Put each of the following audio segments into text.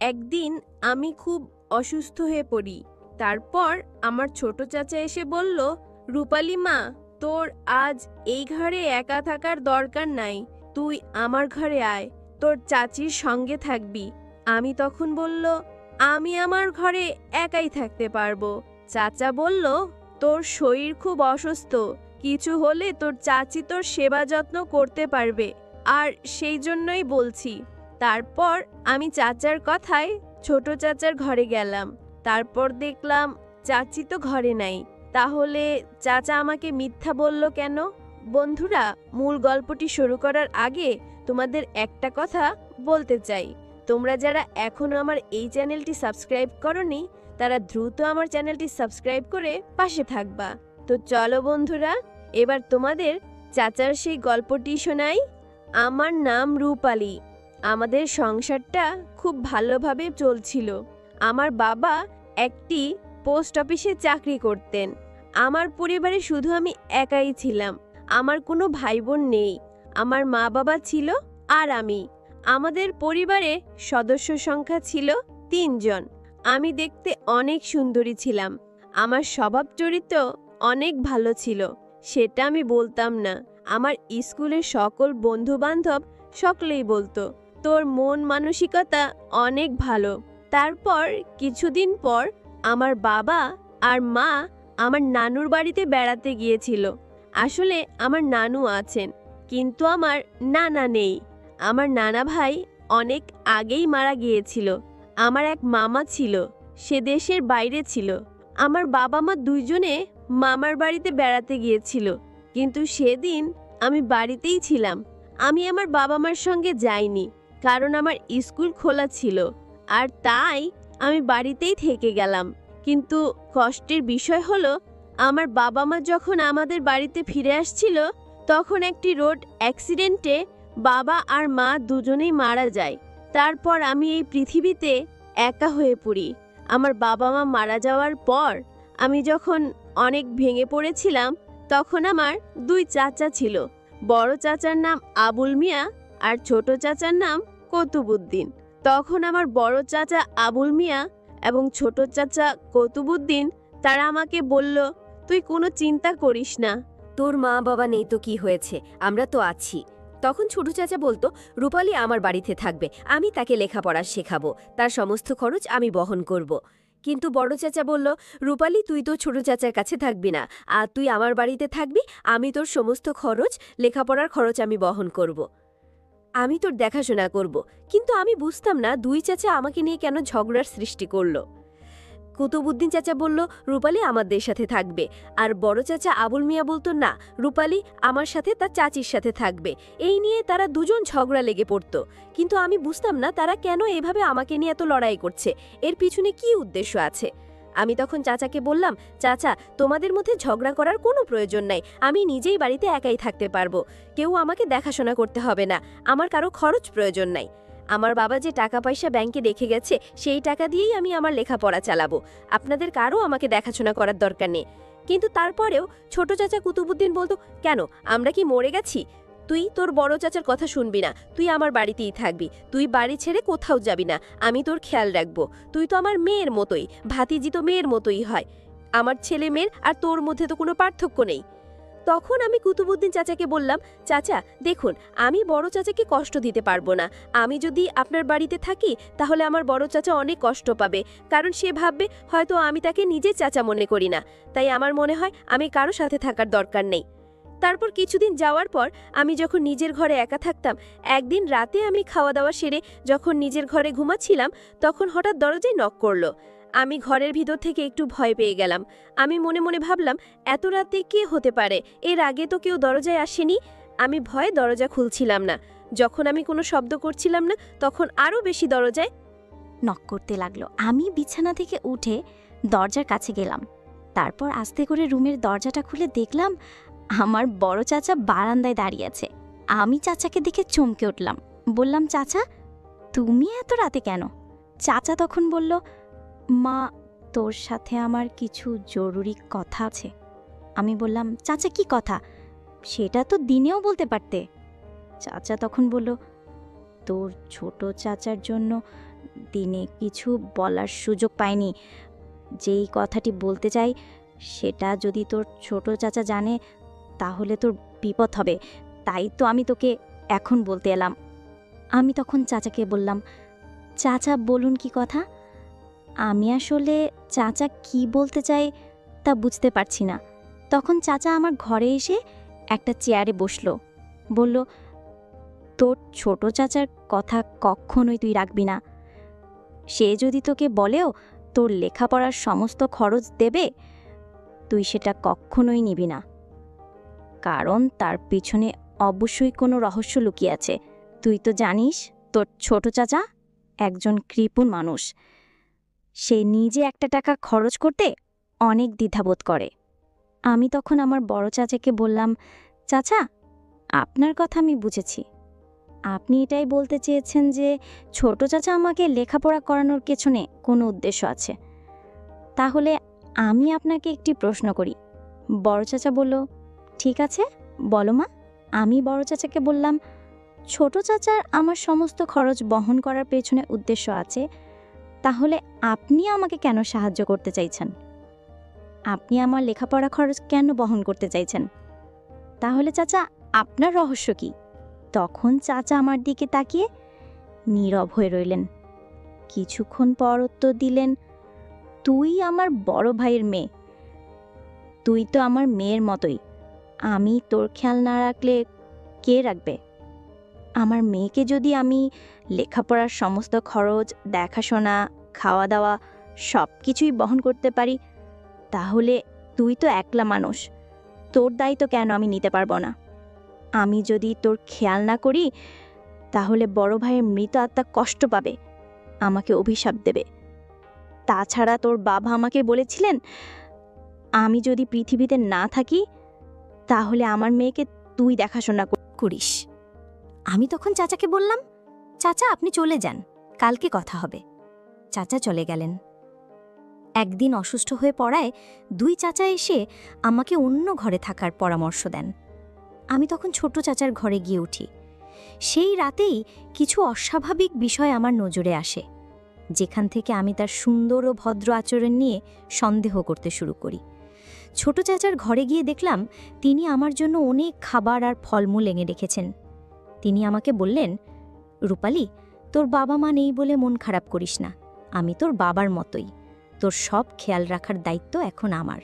একদিন আমি খুব অসুস্থ হয়ে পড়ি। তারপর আমার ছোট চাচা এসে বলল, রূপালী মা, তোর আজ এই ঘরে একা থাকার দরকার নাই, তুই আমার ঘরে আয়, তোর চাচির সঙ্গে থাকবি। আমি তখন বলল, আমি আমার ঘরে একাই থাকতে পারবো। চাচা বলল, তোর শরীর খুব অসুস্থ, কিছু হলে তোর চাচি তোর সেবা যত্ন করতে পারবে, আর সেই জন্যই বলছি। তারপর আমি চাচার কথায় ছোট চাচার ঘরে গেলাম। তারপর দেখলাম চাচি তো ঘরে নাই। তাহলে চাচা আমাকে মিথ্যা বলল কেন? বন্ধুরা, মূল গল্পটি শুরু করার আগে তোমাদের একটা কথা বলতে চাই। তোমরা যারা এখনো আমার এই চ্যানেলটি সাবস্ক্রাইব করনি, তারা দ্রুত আমার চ্যানেলটি সাবস্ক্রাইব করে পাশে থাকবা। তো চলো বন্ধুরা, এবার তোমাদের চাচার সেই গল্পটি শোনাই। আমার নাম রূপালী। আমাদের সংসারটা খুব ভালোভাবে চলছিল। আমার বাবা একটি পোস্ট অফিসে চাকরি করতেন। আমার পরিবারে শুধু আমি একাই ছিলাম। আমার কোনো ভাই বোন নেই। আমার মা বাবা ছিল আর আমি। আমাদের পরিবারে সদস্য সংখ্যা ছিল ৩ জন। আমি দেখতে অনেক সুন্দরী ছিলাম। আমার স্বভাব চরিত্র অনেক ভালো ছিল, সেটা আমি বলতাম না। আমার স্কুলের সকল বন্ধু বান্ধব সকলেই বলতো, তোর মন মানসিকতা অনেক ভালো। তারপর কিছুদিন পর আমার বাবা আর মা আমার নানুর বাড়িতে বেড়াতে গিয়েছিল। আসলে আমার নানু আছেন, কিন্তু আমার নানা নেই। আমার নানা ভাই অনেক আগেই মারা গিয়েছিল। আমার এক মামা ছিল, সে দেশের বাইরে ছিল। আমার বাবা মা দুইজনে মামার বাড়িতে বেড়াতে গিয়েছিল, কিন্তু সেদিন আমি বাড়িতেই ছিলাম। আমি আমার বাবা মার সঙ্গে যাইনি, কারণ আমার স্কুল খোলা ছিল, আর তাই আমি বাড়িতেই থেকে গেলাম। কিন্তু কষ্টের বিষয় হলো, আমার বাবা মা যখন আমাদের বাড়িতে ফিরে আসছিল, তখন একটি রোড অ্যাক্সিডেন্টে বাবা আর মা দুজনেই মারা যায়। তারপর আমি এই পৃথিবীতে একা হয়ে পড়ি। আমার বাবা মা মারা যাওয়ার পর আমি যখন অনেক ভেঙে পড়েছিলাম, তখন আমার 2 চাচা ছিল। বড় চাচার নাম আবুল মিয়া আর ছোট চাচার নাম কতুবুদ্দিন। তখন আমার বড় চাচা আবুল মিয়া এবং ছোট চাচা কতুবুদ্দিন তারা আমাকে বলল, তুই কোনো চিন্তা করিস না, তোর মা বাবা নেই তো কি হয়েছে, আমরা তো আছি। তখন ছোট চাচা বলতো, রূপালী আমার বাড়িতে থাকবে, আমি তাকে লেখাপড়া শেখাবো, তার সমস্ত খরচ আমি বহন করব। কিন্তু বড় চাচা বলল, রূপালী তুই তো ছোট চাচার কাছে থাকবি না, আর তুই আমার বাড়িতে থাকবি, আমি তোর সমস্ত খরচ, লেখাপড়ার খরচ আমি বহন করব। আমি তোর দেখাশোনা করব। কিন্তু আমি বুঝতাম না 2 চাচা আমাকে নিয়ে কেন ঝগড়ার সৃষ্টি করলো। কুতুবুদ্দিন চাচা বলল, রূপালী আমাদের সাথে থাকবে, আর বড় চাচা আবুল মিয়া বলতো, না, রূপালী আমার সাথে তার চাচির সাথে থাকবে। এই নিয়ে তারা দুজন ঝগড়া লেগে পড়ত। কিন্তু আমি বুঝতাম না তারা কেন এভাবে আমাকে নিয়ে এত লড়াই করছে, এর পিছনে কি উদ্দেশ্য আছে। আমি তখন চাচাকে বললাম, চাচা, তোমাদের মধ্যে ঝগড়া করার কোনো প্রয়োজন নাই, আমি নিজেই বাড়িতে একাই থাকতে পারবো, কেউ আমাকে দেখাশোনা করতে হবে না, আমার কারো খরচ প্রয়োজন নাই। আমার বাবা যে টাকা পয়সা ব্যাংকে রেখে গেছে, সেই টাকা দিয়েই আমি আমার লেখাপড়া চালাবো, আপনাদের কারও আমাকে দেখাশোনা করার দরকার নেই। কিন্তু তারপরেও ছোট চাচা কুতুবুদ্দিন বলতো, কেন, আমরা কি মরে গেছি? তুই তোর বড় চাচার কথা শুনবি না, তুই আমার বাড়িতেই থাকবি, তুই বাড়ি ছেড়ে কোথাও যাবি না, আমি তোর খেয়াল রাখবো, তুই তো আমার মেয়ের মতোই, ভাতিজি তো মেয়ের মতোই হয়, আমার ছেলে মেয়ের আর তোর মধ্যে তো কোনো পার্থক্য নেই। তখন আমি কুতুবুদ্দিন চাচাকে বললাম, চাচা দেখুন, আমি বড় চাচাকে কষ্ট দিতে পারবো না। আমি যদি আপনার বাড়িতে থাকি, তাহলে আমার বড় চাচা অনেক কষ্ট পাবে, কারণ সে ভাববে হয়তো আমি তাকে নিজের চাচা মনে করি না। তাই আমার মনে হয় আমি কারো সাথে থাকার দরকার নেই। তারপর কিছুদিন যাওয়ার পর আমি যখন নিজের ঘরে একা থাকতাম, একদিন রাতে আমি খাওয়া দাওয়া সেরে যখন নিজের ঘরে ঘুমাচ্ছিলাম, তখন হঠাৎ দরজায় নক করলো। আমি ঘরের ভিতর থেকে একটু ভয় পেয়ে গেলাম। আমি মনে মনে ভাবলাম, এত রাতে কে হতে পারে, এর আগে তো কেউ দরজায় আসেনি। আমি ভয়ে দরজা খুলছিলাম না। যখন আমি কোনো শব্দ করছিলাম না, তখন আরও বেশি দরজায় নক করতে লাগলো। আমি বিছানা থেকে উঠে দরজার কাছে গেলাম। তারপর আস্তে করে রুমের দরজাটা খুলে দেখলাম আমার বড় চাচা বারান্দায় দাঁড়িয়ে আছে। আমি চাচাকে দেখে চমকে উঠলাম। বললাম, চাচা, তুমি এত রাতে কেন? চাচা তখন বলল, মা, তোর সাথে আমার কিছু জরুরি কথা আছে। আমি বললাম, চাচা কি কথা? সেটা তো দিনেও বলতে পারতে। চাচা তখন বলল, তোর ছোট চাচার জন্য দিনে কিছু বলার সুযোগ পাইনি। যেই কথাটি বলতে চাই সেটা যদি তোর ছোট চাচা জানে তাহলে তোর বিপদ হবে, তাই তো আমি তোকে এখন বলতে এলাম। আমি তখন চাচাকে বললাম, চাচা বলুন কি কথা। আমি আসলে চাচা কি বলতে চাই তা বুঝতে পারছি না। তখন চাচা আমার ঘরে এসে একটা চেয়ারে বসলো, বলল, তোর ছোট চাচার কথা কখনোই তুই রাখবি না। সে যদি তোকে বলেও তোর লেখাপড়ার সমস্ত খরচ দেবে, তুই সেটা কখনোই নিবি না, কারণ তার পিছনে অবশ্যই কোনো রহস্য লুকিয়ে আছে। তুই তো জানিস তোর ছোট চাচা একজন কৃপণ মানুষ। সে নিজে একটা টাকা খরচ করতে অনেক দ্বিধাবোধ করে। আমি তখন আমার বড় চাচাকে বললাম, চাচা, আপনার কথা আমি বুঝেছি। আপনি এটাই বলতে চেয়েছেন যে ছোট চাচা আমাকে লেখাপড়া করানোর পেছনে কোনো উদ্দেশ্য আছে। তাহলে আমি আপনাকে একটি প্রশ্ন করি। বড় চাচা বলল, ঠিক আছে, বলো মা। আমি বড় চাচাকে বললাম, ছোট চাচার আমার সমস্ত খরচ বহন করার পেছনে উদ্দেশ্য আছে, তাহলে আপনি আমাকে কেন সাহায্য করতে চাইছেন? আপনি আমার লেখাপড়া খরচ কেন বহন করতে চাইছেন? তাহলে চাচা আপনার রহস্য কি? তখন চাচা আমার দিকে তাকিয়ে নীরব হয়ে রইলেন। কিছুক্ষণ পর উত্তর দিলেন, তুই আমার বড় ভাইয়ের মেয়ে, তুই তো আমার মেয়ের মতোই। আমি তোর খেয়াল না রাখলে কে রাখবে? আমার মেয়েকে যদি আমি লেখাপড়ার সমস্ত খরচ, দেখাশোনা, খাওয়া দাওয়া সব কিছুই বহন করতে পারি, তাহলে তুই তো একলা মানুষ, তোর দায়িত্ব কেন আমি নিতে পারবো না? আমি যদি তোর খেয়াল না করি তাহলে বড় ভাইয়ের মৃত আত্মা কষ্ট পাবে, আমাকে অভিশাপ দেবে। তাছাড়া তোর বাবা আমাকে বলেছিলেন, আমি যদি পৃথিবীতে না থাকি তাহলে আমার মেয়েকে তুই দেখাশোনা করিস। আমি তখন চাচাকে বললাম, চাচা আপনি চলে যান, কালকে কথা হবে। চাচা চলে গেলেন। একদিন অসুস্থ হয়ে পড়ায় দুই চাচা এসে আমাকে অন্য ঘরে থাকার পরামর্শ দেন। আমি তখন ছোট চাচার ঘরে গিয়ে উঠি। সেই রাতেই কিছু অস্বাভাবিক বিষয় আমার নজরে আসে, যেখান থেকে আমি তার সুন্দর ও ভদ্র আচরণ নিয়ে সন্দেহ করতে শুরু করি। ছোট চাচার ঘরে গিয়ে দেখলাম তিনি আমার জন্য অনেক খাবার আর ফলমূল এনে রেখেছেন। তিনি আমাকে বললেন, রূপালী, তোর বাবা মা নেই বলে মন খারাপ করিস না, আমি তোর বাবার মতোই, তোর সব খেয়াল রাখার দায়িত্ব এখন আমার।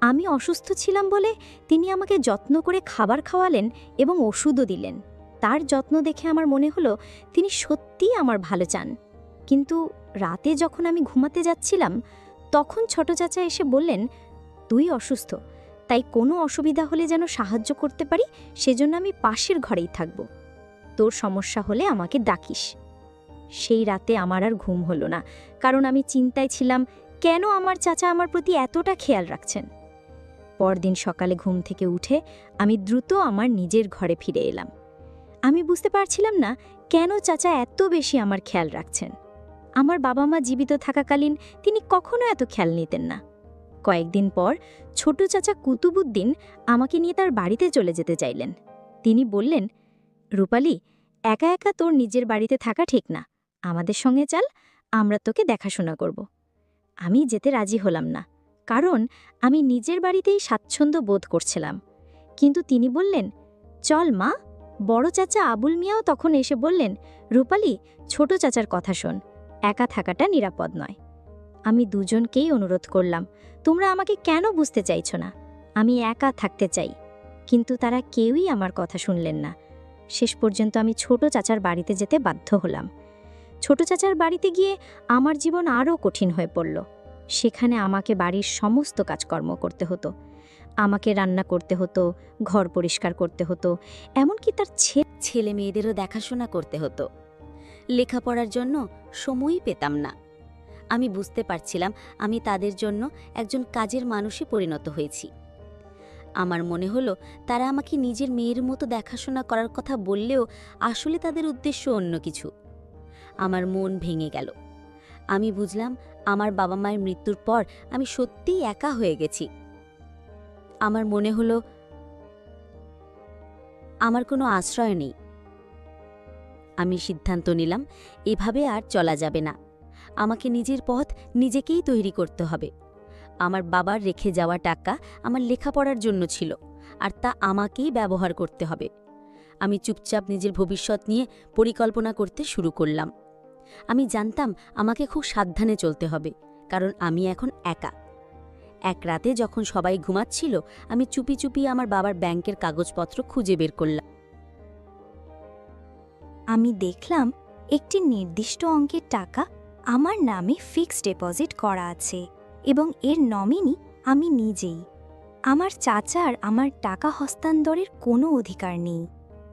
আমি অসুস্থ ছিলাম বলে তিনি আমাকে যত্ন করে খাবার খাওয়ালেন এবং ওষুধও দিলেন। তার যত্ন দেখে আমার মনে হলো তিনি সত্যিই আমার ভালো চান। কিন্তু রাতে যখন আমি ঘুমাতে যাচ্ছিলাম তখন ছোট চাচা এসে বললেন, তুই অসুস্থ, তাই কোনো অসুবিধা হলে যেন সাহায্য করতে পারি সেজন্য আমি পাশের ঘরেই থাকব, তোর সমস্যা হলে আমাকে ডাকিস। সেই রাতে আমার আর ঘুম হলো না, কারণ আমি চিন্তায় ছিলাম কেন আমার চাচা আমার প্রতি এতটা খেয়াল রাখছেন। পরদিন সকালে ঘুম থেকে উঠে আমি দ্রুত আমার নিজের ঘরে ফিরে এলাম। আমি বুঝতে পারছিলাম না কেন চাচা এত বেশি আমার খেয়াল রাখছেন। আমার বাবা মা জীবিত থাকাকালীন তিনি কখনো এত খেয়াল নিতেন না। কয়েকদিন পর ছোট চাচা কুতুবুদ্দিন আমাকে নিয়ে তার বাড়িতে চলে যেতে চাইলেন। তিনি বললেন, রূপালী, একা একা তোর নিজের বাড়িতে থাকা ঠিক না, আমাদের সঙ্গে চল, আমরা তোকে দেখাশোনা করব। আমি যেতে রাজি হলাম না, কারণ আমি নিজের বাড়িতেই স্বাচ্ছন্দ্য বোধ করছিলাম। কিন্তু তিনি বললেন, চল মা। বড় চাচা আবুল মিয়াও তখন এসে বললেন, রূপালী, ছোট চাচার কথা শোন, একা থাকাটা নিরাপদ নয়। আমি দুজনকেই অনুরোধ করলাম, তোমরা আমাকে কেন বুঝতে চাইছো না? আমি একা থাকতে চাই। কিন্তু তারা কেউই আমার কথা শুনলেন না। শেষ পর্যন্ত আমি ছোট চাচার বাড়িতে যেতে বাধ্য হলাম। ছোট চাচার বাড়িতে গিয়ে আমার জীবন আরও কঠিন হয়ে পড়ল। সেখানে আমাকে বাড়ির সমস্ত কাজকর্ম করতে হতো। আমাকে রান্না করতে হতো, ঘর পরিষ্কার করতে হতো, এমনকি তার ছেলে মেয়েদেরও দেখাশোনা করতে হতো। লেখাপড়ার জন্য সময়ই পেতাম না। আমি বুঝতে পারছিলাম আমি তাদের জন্য একজন কাজের মানুষে পরিণত হয়েছি। আমার মনে হলো তারা আমাকে নিজের মেয়ের মতো দেখাশোনা করার কথা বললেও আসলে তাদের উদ্দেশ্য অন্য কিছু। আমার মন ভেঙে গেল। আমি বুঝলাম আমার বাবা মায়ের মৃত্যুর পর আমি সত্যিই একা হয়ে গেছি। আমার মনে হলো আমার কোনো আশ্রয় নেই। আমি সিদ্ধান্ত নিলাম এভাবে আর চলা যাবে না। আমাকে নিজের পথ নিজেকেই তৈরি করতে হবে। আমার বাবার রেখে যাওয়া টাকা আমার লেখাপড়ার জন্য ছিল, আর তা আমাকেই ব্যবহার করতে হবে। আমি চুপচাপ নিজের ভবিষ্যৎ নিয়ে পরিকল্পনা করতে শুরু করলাম। আমি জানতাম আমাকে খুব সাবধানে চলতে হবে, কারণ আমি এখন একা। এক রাতে যখন সবাই ঘুমাচ্ছিল, আমি চুপি চুপি আমার বাবার ব্যাংকের কাগজপত্র খুঁজে বের করলাম। আমি দেখলাম একটি নির্দিষ্ট অঙ্কের টাকা আমার নামে ফিক্সড ডিপোজিট করা আছে এবং এর নমিনি আমি নিজেই। আমার চাচার আমার টাকা হস্তান্তরের কোনো অধিকার নেই।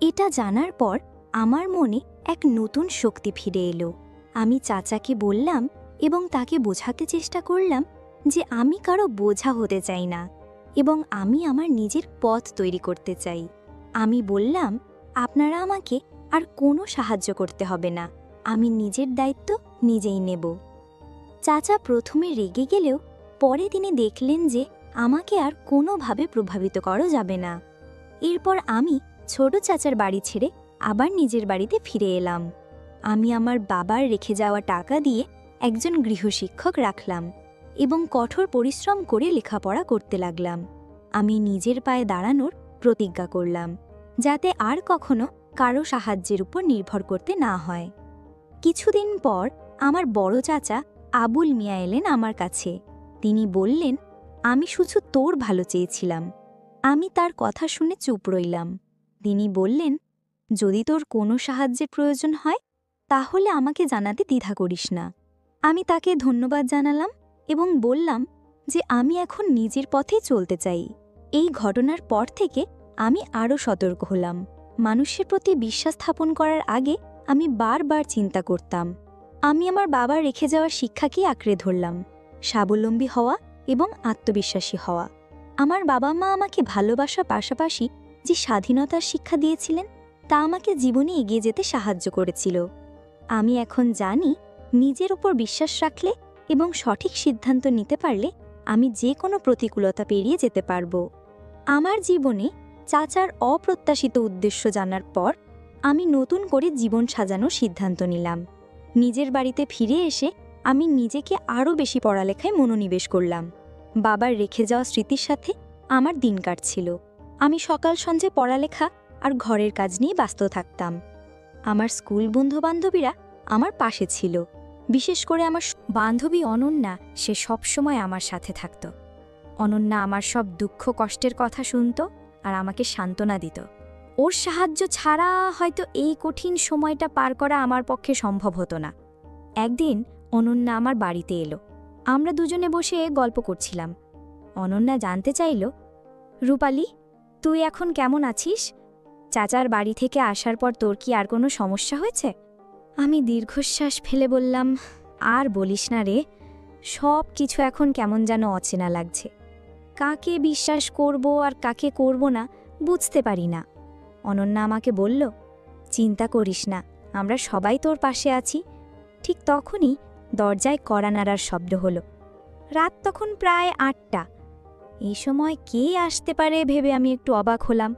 এটা জানার পর আমার মনে এক নতুন শক্তি ফিরে এলো। আমি চাচাকে বললাম এবং তাকে বোঝাতে চেষ্টা করলাম যে আমি কারো বোঝা হতে চাই না এবং আমি আমার নিজের পথ তৈরি করতে চাই। আমি বললাম, আপনারা আমাকে আর কোনো সাহায্য করতে হবে না, আমি নিজের দায়িত্ব নিজেই নেব। চাচা প্রথমে রেগে গেলেও পরে তিনি দেখলেন যে আমাকে আর কোনোভাবে প্রভাবিত করা যাবে না। এরপর আমি ছোট চাচার বাড়ি ছেড়ে আবার নিজের বাড়িতে ফিরে এলাম। আমি আমার বাবার রেখে যাওয়া টাকা দিয়ে একজন গৃহশিক্ষক রাখলাম এবং কঠোর পরিশ্রম করে লেখাপড়া করতে লাগলাম। আমি নিজের পায়ে দাঁড়ানোর প্রতিজ্ঞা করলাম, যাতে আর কখনো কারো সাহায্যের উপর নির্ভর করতে না হয়। কিছুদিন পর আমার বড় চাচা আবুল মিয়া এলেন আমার কাছে। তিনি বললেন, আমি শুধু তোর ভালো চেয়েছিলাম। আমি তার কথা শুনে চুপ রইলাম। তিনি বললেন, যদি তোর কোনো সাহায্যের প্রয়োজন হয় তাহলে আমাকে জানাতে দ্বিধা করিস না। আমি তাকে ধন্যবাদ জানালাম এবং বললাম যে আমি এখন নিজের পথে চলতে চাই। এই ঘটনার পর থেকে আমি আরও সতর্ক হলাম। মানুষের প্রতি বিশ্বাস স্থাপন করার আগে আমি বারবার চিন্তা করতাম। আমি আমার বাবার রেখে যাওয়া শিক্ষাকেই আঁকড়ে ধরলাম, স্বাবলম্বী হওয়া এবং আত্মবিশ্বাসী হওয়া। আমার বাবা মা আমাকে ভালোবাসার পাশাপাশি যে স্বাধীনতার শিক্ষা দিয়েছিলেন তা আমাকে জীবনে এগিয়ে যেতে সাহায্য করেছিল। আমি এখন জানি, নিজের উপর বিশ্বাস রাখলে এবং সঠিক সিদ্ধান্ত নিতে পারলে আমি যে কোনো প্রতিকূলতা পেরিয়ে যেতে পারব। আমার জীবনে চাচার অপ্রত্যাশিত উদ্দেশ্য জানার পর আমি নতুন করে জীবন সাজানোর সিদ্ধান্ত নিলাম। নিজের বাড়িতে ফিরে এসে আমি নিজেকে আরও বেশি পড়ালেখায় মনোনিবেশ করলাম। বাবার রেখে যাওয়া স্মৃতির সাথে আমার দিন কাটছিল। আমি সকাল সন্ধে পড়ালেখা আর ঘরের কাজ নিয়ে ব্যস্ত থাকতাম। আমার স্কুল বন্ধুবান্ধবীরা আমার পাশে ছিল, বিশেষ করে আমার বান্ধবী অনন্যা। সে সবসময় আমার সাথে থাকত। অনন্যা আমার সব দুঃখ কষ্টের কথা শুনত আর আমাকে সান্ত্বনা দিত। ওর সাহায্য ছাড়া হয়তো এই কঠিন সময়টা পার করা আমার পক্ষে সম্ভব হতো না। একদিন অনন্যা আমার বাড়িতে এলো। আমরা দুজনে বসে গল্প করছিলাম। অনন্যা জানতে চাইল, রূপালি, তুই এখন কেমন আছিস? চাচার বাড়ি থেকে আসার পর তোর কি আর কোনো সমস্যা হয়েছে? আমি দীর্ঘশ্বাস ফেলে বললাম, আর বলিস না রে, সব কিছু এখন কেমন যেন অচেনা লাগছে। কাকে বিশ্বাস করব আর কাকে করব না বুঝতে পারি না। অনন্যা আমাকে বলল, চিন্তা করিস না, আমরা সবাই তোর পাশে আছি। ঠিক তখনই দরজায় কড়া নাড়ার শব্দ হলো। রাত তখন প্রায় ৮টা। এই সময় কে আসতে পারে ভেবে আমি একটু অবাক হলাম।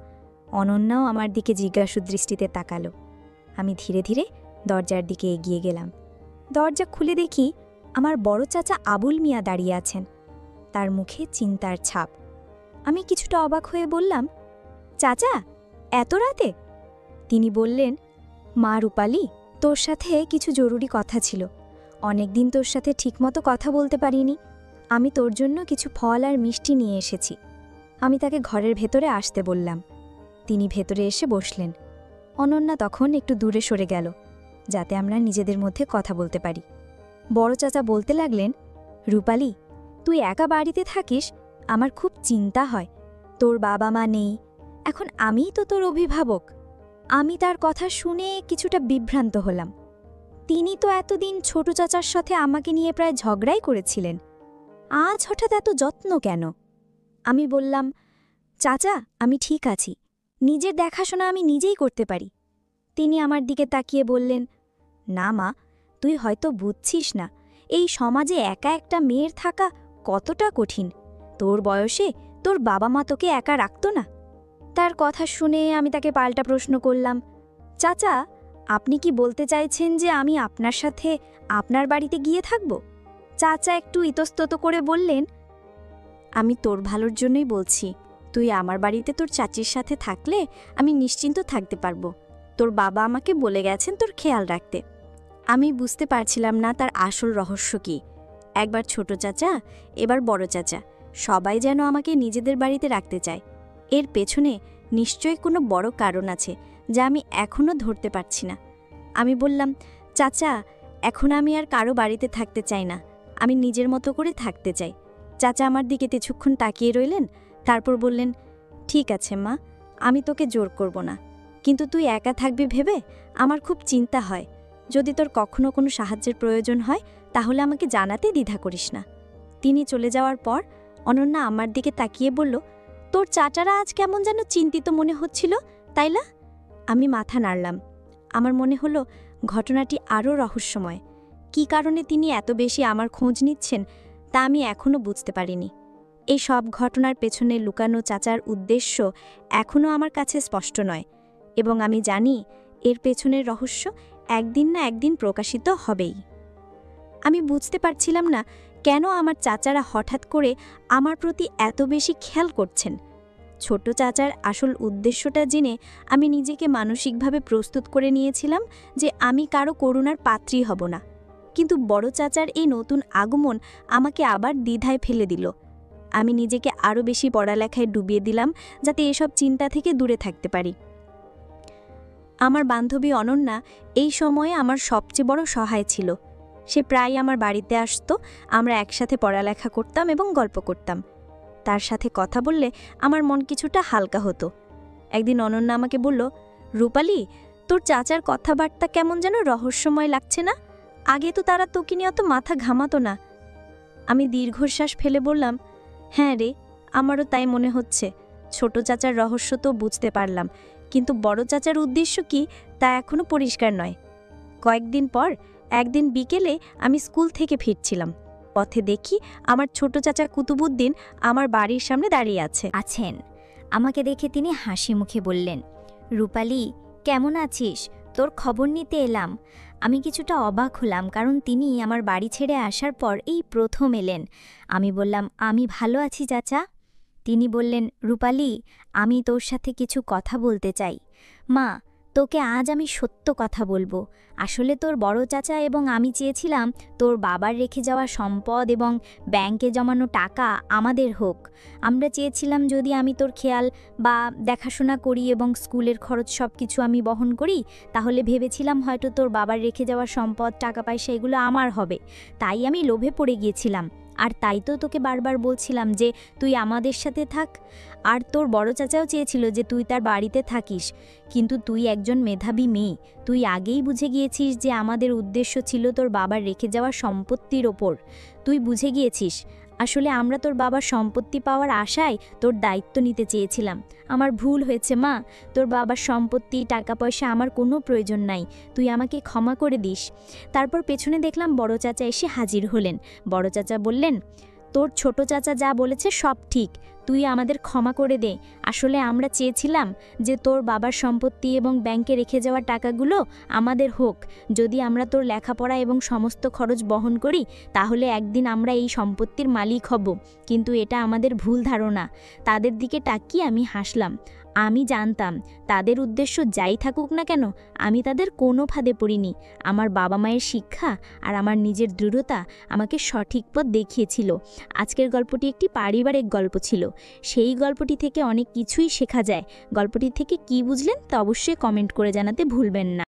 অনন্যাও আমার দিকে জিজ্ঞাসু দৃষ্টিতে তাকালো। আমি ধীরে ধীরে দরজার দিকে এগিয়ে গেলাম। দরজা খুলে দেখি আমার বড় চাচা আবুল মিয়া দাঁড়িয়ে আছেন। তার মুখে চিন্তার ছাপ। আমি কিছুটা অবাক হয়ে বললাম, চাচা, এত রাতে? তিনি বললেন, মা রূপালি, তোর সাথে কিছু জরুরি কথা ছিল। অনেকদিন তোর সাথে ঠিকমতো কথা বলতে পারিনি। আমি তোর জন্য কিছু ফল আর মিষ্টি নিয়ে এসেছি। আমি তাকে ঘরের ভেতরে আসতে বললাম। তিনি ভেতরে এসে বসলেন। অনন্যা তখন একটু দূরে সরে গেল, যাতে আমরা নিজেদের মধ্যে কথা বলতে পারি। বড় চাচা বলতে লাগলেন, রূপালি, তুই একা বাড়িতে থাকিস, আমার খুব চিন্তা হয়। তোর বাবা মা নেই, এখন আমিই তো তোর অভিভাবক। আমি তার কথা শুনে কিছুটা বিভ্রান্ত হলাম। তিনি তো এতদিন ছোট চাচার সাথে আমাকে নিয়ে প্রায় ঝগড়াই করেছিলেন। আজ হঠাৎ এত যত্ন কেন? আমি বললাম, চাচা, আমি ঠিক আছি, নিজের দেখাশোনা আমি নিজেই করতে পারি। তিনি আমার দিকে তাকিয়ে বললেন, না মা, তুই হয়তো বুঝছিস না, এই সমাজে একা একটা মেয়ের থাকা কতটা কঠিন। তোর বয়সে তোর বাবা মা তোকে একা রাখত না। তার কথা শুনে আমি তাকে পাল্টা প্রশ্ন করলাম, চাচা, আপনি কি বলতে চাইছেন যে আমি আপনার সাথে আপনার বাড়িতে গিয়ে থাকব? চাচা একটু ইতস্তত করে বললেন, আমি তোর ভালোর জন্যই বলছি। তুই আমার বাড়িতে তোর চাচির সাথে থাকলে আমি নিশ্চিন্ত থাকতে পারবো। তোর বাবা আমাকে বলে গেছেন তোর খেয়াল রাখতে। আমি বুঝতে পারছিলাম না তার আসল রহস্য কি। একবার ছোট চাচা, এবার বড় চাচা, সবাই যেন আমাকে নিজেদের বাড়িতে রাখতে চায়। এর পেছনে নিশ্চয়ই কোনো বড় কারণ আছে যা আমি এখনও ধরতে পারছি না। আমি বললাম, চাচা, এখন আমি আর কারো বাড়িতে থাকতে চাই না। আমি নিজের মতো করে থাকতে চাই। চাচা আমার দিকে কিছুক্ষণ তাকিয়ে রইলেন, তারপর বললেন, ঠিক আছে মা, আমি তোকে জোর করব না, কিন্তু তুই একা থাকবি ভেবে আমার খুব চিন্তা হয়। যদি তোর কখনো কোনো সাহায্যের প্রয়োজন হয় তাহলে আমাকে জানাতে দ্বিধা করিস না। তিনি চলে যাওয়ার পর অনন্যা আমার দিকে তাকিয়ে বলল, তোর চাচারা আজ কেমন যেন চিন্তিত মনে হচ্ছিল, তাই না? আমি মাথা নাড়লাম। আমার মনে হলো ঘটনাটি আরও রহস্যময়। কী কারণে তিনি এত বেশি আমার খোঁজ নিচ্ছেন তা আমি এখনও বুঝতে পারিনি। এই সব ঘটনার পেছনে লুকানো চাচার উদ্দেশ্য এখনও আমার কাছে স্পষ্ট নয়, এবং আমি জানি এর পেছনের রহস্য একদিন না একদিন প্রকাশিত হবেই। আমি বুঝতে পারছিলাম না কেন আমার চাচারা হঠাৎ করে আমার প্রতি এত বেশি খেয়াল করছেন। ছোট চাচার আসল উদ্দেশ্যটা জেনে আমি নিজেকে মানসিকভাবে প্রস্তুত করে নিয়েছিলাম যে আমি কারো করুণার পাত্রী হব না। কিন্তু বড় চাচার এই নতুন আগমন আমাকে আবার দ্বিধায় ফেলে দিল। আমি নিজেকে আরও বেশি পড়ালেখায় ডুবিয়ে দিলাম যাতে এসব চিন্তা থেকে দূরে থাকতে পারি। আমার বান্ধবী অনন্যা এই সময়ে আমার সবচেয়ে বড় সহায় ছিল। সে প্রায় আমার বাড়িতে আসতো, আমরা একসাথে পড়ালেখা করতাম এবং গল্প করতাম। তার সাথে কথা বললে আমার মন কিছুটা হালকা হতো। একদিন অনন্যা আমাকে বলল, রূপালী, তোর চাচার কথাবার্তা কেমন যেন রহস্যময় লাগছে না? আগে তো তারা তোকে নিয়ে অত মাথা ঘামাতো না। আমি দীর্ঘশ্বাস ফেলে বললাম, হ্যাঁ রে, আমারও তাই মনে হচ্ছে। ছোট চাচার রহস্য তো বুঝতে পারলাম, কিন্তু বড় চাচার উদ্দেশ্য কি তা এখনও পরিষ্কার নয়। কয়েকদিন পর একদিন বিকেলে আমি স্কুল থেকে ফিরছিলাম। পথে দেখি আমার ছোট চাচা কুতুবুদ্দিন আমার বাড়ির সামনে দাঁড়িয়ে আছেন। আমাকে দেখে তিনি হাসি মুখে বললেন, রূপালী, কেমন আছিস? তোর খবর নিতে এলাম। আমি কিছুটা অবাক হলাম, কারণ তিনি আমার বাড়ি ছেড়ে আসার পর এই প্রথম এলেন। আমি বললাম, আমি ভালো আছি চাচা। তিনি বললেন, রূপালী, আমি তোর সাথে কিছু কথা বলতে চাই। মা, তোকে আজ আমি সত্য কথা বলবো। আসলে তোর বড় চাচা এবং আমি চেয়েছিলাম তোর বাবার রেখে যাওয়া সম্পদ এবং ব্যাংকে জমানো টাকা আমাদের হোক। আমরা চেয়েছিলাম যদি আমি তোর খেয়াল বা দেখাশোনা করি এবং স্কুলের খরচ সব কিছু আমি বহন করি, তাহলে ভেবেছিলাম হয়তো তোর বাবার রেখে যাওয়া সম্পদ, টাকা পয়সা এগুলো আমার হবে। তাই আমি লোভে পড়ে গিয়েছিলাম। আর তাই তো তোকে বারবার বলছিলাম যে তুই আমাদের সাথে থাক। আর তোর বড় চাচাও চেয়েছিল যে তুই তার বাড়িতে থাকিস, কিন্তু তুই একজন মেধাবী মেয়ে। তুই আগেই বুঝে গিয়েছিস যে আমাদের উদ্দেশ্য ছিল তোর বাবার রেখে যাওয়া সম্পত্তির ওপর। তুই বুঝে গিয়েছিস আসলে আমরা তোর বাবার সম্পত্তি পাওয়ার আশায় তোর দায়িত্ব নিতে চেয়েছিলাম। আমার ভুল হয়েছে মা। তোর বাবার সম্পত্তি, টাকা পয়সা আমার কোনো প্রয়োজন নাই। তুই আমাকে ক্ষমা করে দিস। তারপর পেছনে দেখলাম বড় চাচা এসে হাজির হলেন। বড় চাচা বললেন, তোর ছোট চাচা যা বলেছে সব ঠিক, তুই আমাদের ক্ষমা করে দে। আসলে আমরা চেয়েছিলাম যে তোর বাবার সম্পত্তি এবং ব্যাংকে রেখে যাওয়া টাকাগুলো আমাদের হোক। যদি আমরা তোর লেখাপড়া এবং সমস্ত খরচ বহন করি তাহলে একদিন আমরা এই সম্পত্তির মালিক হব, কিন্তু এটা আমাদের ভুল ধারণা। তাদের দিকে তাকিয়ে আমি হাসলাম। আমি জানতাম তাদের উদ্দেশ্য যাই থাকুক না কেন, আমি তাদের কোনো ফাঁদে পড়িনি। আমার বাবা মায়ের শিক্ষা আর আমার নিজের দৃঢ়তা আমাকে সঠিক পথ দেখিয়েছিল। আজকের গল্পটি একটি পারিবারিক গল্প ছিল। সেই গল্পটি থেকে অনেক কিছুই শেখা যায়। গল্পটি থেকে কি বুঝলেন তা অবশ্যই কমেন্ট করে জানাতে ভুলবেন না।